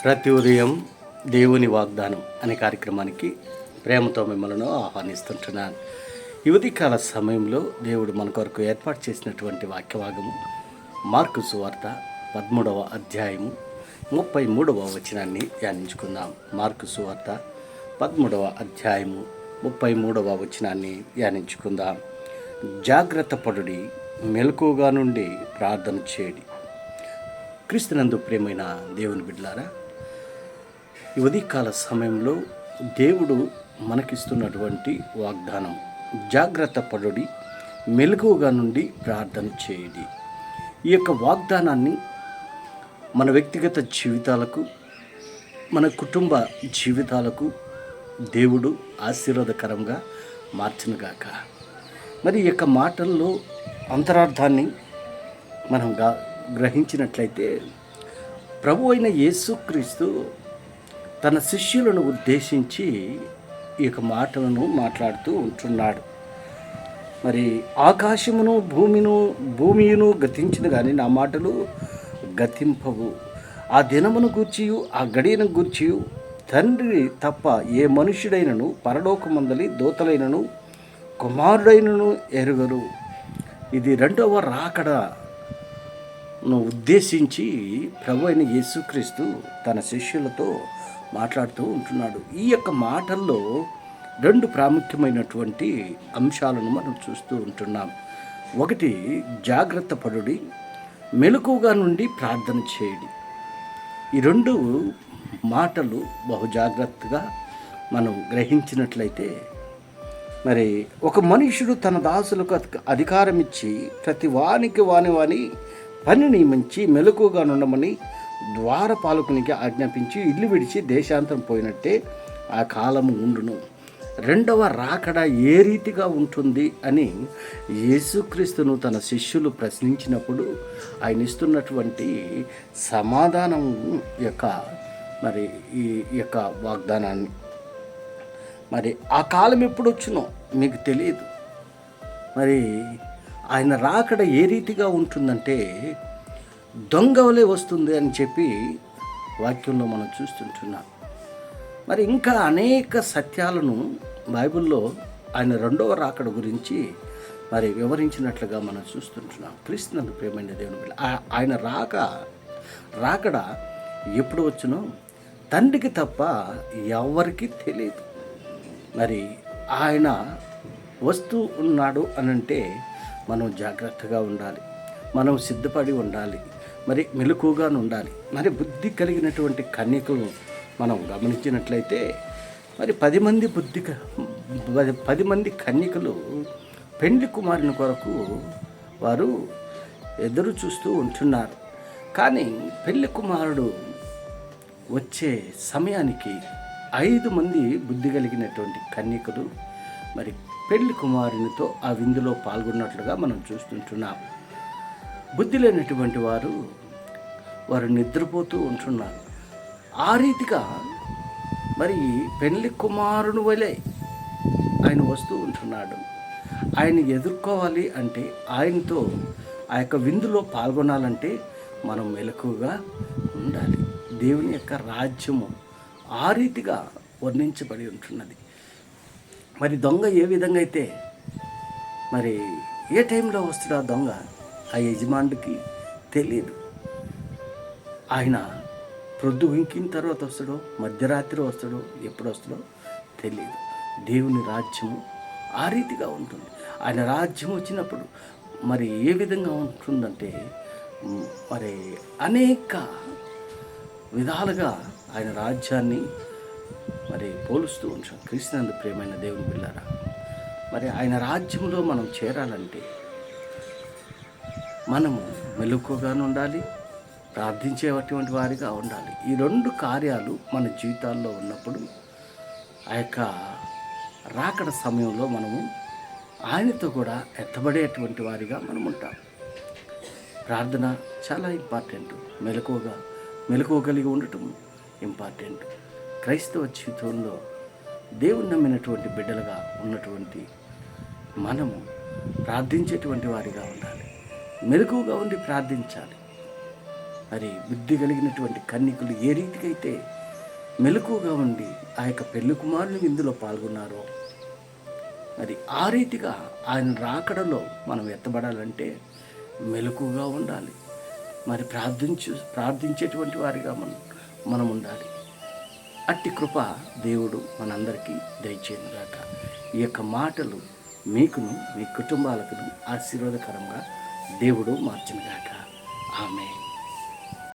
ప్రతి ఉదయం దేవుని వాగ్దానం అనే కార్యక్రమానికి ప్రేమతో మిమ్మల్ని ఆహ్వానిస్తుంటున్నాను. ఈ ఉదయకాల సమయంలో దేవుడు మన కొరకు ఏర్పాటు చేసినటువంటి వాక్యభాగము మార్కు సువార్త 13వ అధ్యాయము 33వ వచనాన్ని ధ్యానించుకుందాం. మార్కు సువార్త 13వ అధ్యాయము 33వ వచనాన్ని ధ్యానించుకుందాం. జాగ్రత్త పడుడి, మెలకువగా నుండి ప్రార్థన చేయడి. క్రీస్తునందు ప్రియమైన దేవుని బిడ్డలారా, ఈ ఉదయకాల సమయంలో దేవుడు మనకిస్తున్నటువంటి వాగ్దానం, జాగ్రత్త పడుడి, మెలకువగా నుండి ప్రార్థన చేయడి. ఈ యొక్క వాగ్దానాన్ని మన వ్యక్తిగత జీవితాలకు, మన కుటుంబ జీవితాలకు దేవుడు ఆశీర్వాదకరంగా మార్చునుగాక. మరి ఈ యొక్క మాటల్లో అంతరార్థాన్ని మనం గ్రహించినట్లయితే, ప్రభు అయిన యేసుక్రీస్తు తన శిష్యులను ఉద్దేశించి ఈ యొక్క మాటలను మాట్లాడుతూ ఉంటున్నాడు. మరి ఆకాశమును భూమియును గతించిన కానీ నా మాటలు గతింపవు. ఆ దినమును గూర్చియు ఆ గడియను గూర్చియు తండ్రి తప్ప ఏ మనుష్యుడైనను, పరలోకమందలి దూతలైనను, కుమారుడైనను ఎరుగరు. ఇది రెండవ రాకడను ఉద్దేశించి ప్రభు అయిన యేసుక్రీస్తు తన శిష్యులతో మాట్లాడుతూ ఉంటున్నాడు. ఈ యొక్క మాటల్లో రెండు ప్రాముఖ్యమైనటువంటి అంశాలను మనం చూస్తూ ఉంటున్నాం. ఒకటి, జాగ్రత్త పడుడి, మెలకువగా నుండి ప్రార్థన చేయడి. ఈ రెండు మాటలు బహు జాగ్రత్తగా మనం గ్రహించినట్లయితే, మరి ఒక మనుష్యుడు తన దాసులకు అధికారం ఇచ్చి ప్రతి వానికి వాని పని నియమించి మెలకువగా ఉండమని ద్వారపాలకునికి ఆజ్ఞాపించి ఇల్లు విడిచి దేశాంతరం పోయినట్టే ఆ కాలము ఉండును. రెండవ రాకడ ఏ రీతిగా ఉంటుంది అని యేసుక్రీస్తును తన శిష్యులు ప్రశ్నించినప్పుడు ఆయన ఇస్తున్నటువంటి సమాధానం యొక్క మరి ఈ యొక్క వాగ్దానాన్ని, మరి ఆ కాలం ఎప్పుడు వచ్చునో మీకు తెలియదు. మరి ఆయన రాకడ ఏ రీతిగా ఉంటుందంటే దొంగవలే వస్తుంది అని చెప్పి వాక్యంలో మనం చూస్తుంటున్నాం. మరి ఇంకా అనేక సత్యాలను బైబిల్లో ఆయన రెండవ రాకడ గురించి మరి వివరించినట్లుగా మనం చూస్తుంటున్నాం. క్రీస్తునందు ప్రియమైన దేవుని బిడ్డ, ఆయన రాకడ ఎప్పుడు వచ్చునో తండ్రికి తప్ప ఎవరికి తెలియదు. మరి ఆయన వస్తూ ఉన్నాడు అనంటే మనం జాగ్రత్తగా ఉండాలి, మనం సిద్ధపడి ఉండాలి, మరి మెలకువగా ఉండాలి. మరి బుద్ధి కలిగినటువంటి కన్యకలు మనం గమనించినట్లయితే, మరి 10 మంది కన్యకలు పెండ్లి కుమారుని కొరకు వారు ఎదురు చూస్తూ ఉంటున్నారు. కానీ పెళ్లి కుమారుడు వచ్చే సమయానికి 5 మంది బుద్ధి కలిగినటువంటి కన్యకలు మరి పెళ్లి కుమారునితో ఆ విందులో పాల్గొన్నట్లుగా మనం చూస్తుంటున్నాం. బుద్ధి లేనటువంటి వారు నిద్రపోతూ ఉంటున్నారు. ఆ రీతిగా మరి పెళ్లి కుమారుని వలె ఆయన వస్తూ ఉంటున్నాడు. ఆయన ఎదుర్కోవాలి అంటే, ఆయనతో ఆ యొక్క విందులో పాల్గొనాలంటే మనం మెలకువగా ఉండాలి. దేవుని యొక్క రాజ్యము ఆ రీతిగా వర్ణించబడి ఉంటున్నది. మరి దొంగ ఏ విధంగా అయితే మరి ఏ టైంలో వస్తాడో ఆ దొంగ ఆ యజమానుడికి తెలియదు. ఆయన ప్రొద్దు ఇంకిన తర్వాత వస్తాడో, మధ్యరాత్రి వస్తాడో, ఎప్పుడు వస్తాడో తెలియదు. దేవుని రాజ్యము ఆ రీతిగా ఉంటుంది. ఆయన రాజ్యం వచ్చినప్పుడు మరి ఏ విధంగా ఉంటుందంటే, మరి అనేక విధాలుగా ఆయన రాజ్యాన్ని మరి పోలుస్తూ ఉంటాం. క్రీస్తునందు ప్రియమైన దేవుని బిడ్డలారా, మరి ఆయన రాజ్యంలో మనం చేరాలంటే మనము మెలకువగా ఉండాలి, ప్రార్థించేటువంటి వారిగా ఉండాలి. ఈ రెండు కార్యాలు మన జీవితాల్లో ఉన్నప్పుడు ఆ యొక్క రాకడ సమయంలో మనము ఆయనతో కూడా ఎత్తబడేటువంటి వారిగా మనం ఉంటాం. ప్రార్థన చాలా ఇంపార్టెంట్. మెలకువ కలిగి ఉండటం ఇంపార్టెంట్. క్రైస్తవ జీవితంలో దేవుని నమ్మినటువంటి బిడ్డలుగా ఉన్నటువంటి మనము ప్రార్థించేటువంటి వారిగా ఉండాలి, మెలకువగా ఉండి ప్రార్థించాలి. మరి బుద్ధి కలిగినటువంటి కన్యకులు ఏ రీతికైతే మెలకుగా ఉండి ఆ యొక్క పెళ్లి కుమారుని విందులో పాల్గొన్నారో, మరి ఆ రీతిగా ఆయన రాకడలో మనం ఎత్తబడాలంటే మెలకుగా ఉండాలి. మరి ప్రార్థించేటువంటి వారిగా మనం ఉండాలి. అట్టి కృప దేవుడు మనందరికీ దయచేయనుగాక. ఈ యొక్క మాటలు మీకును మీ కుటుంబాలకును ఆశీర్వాదకరంగా దేవుడు మార్చునుగాక. ఆమేన్.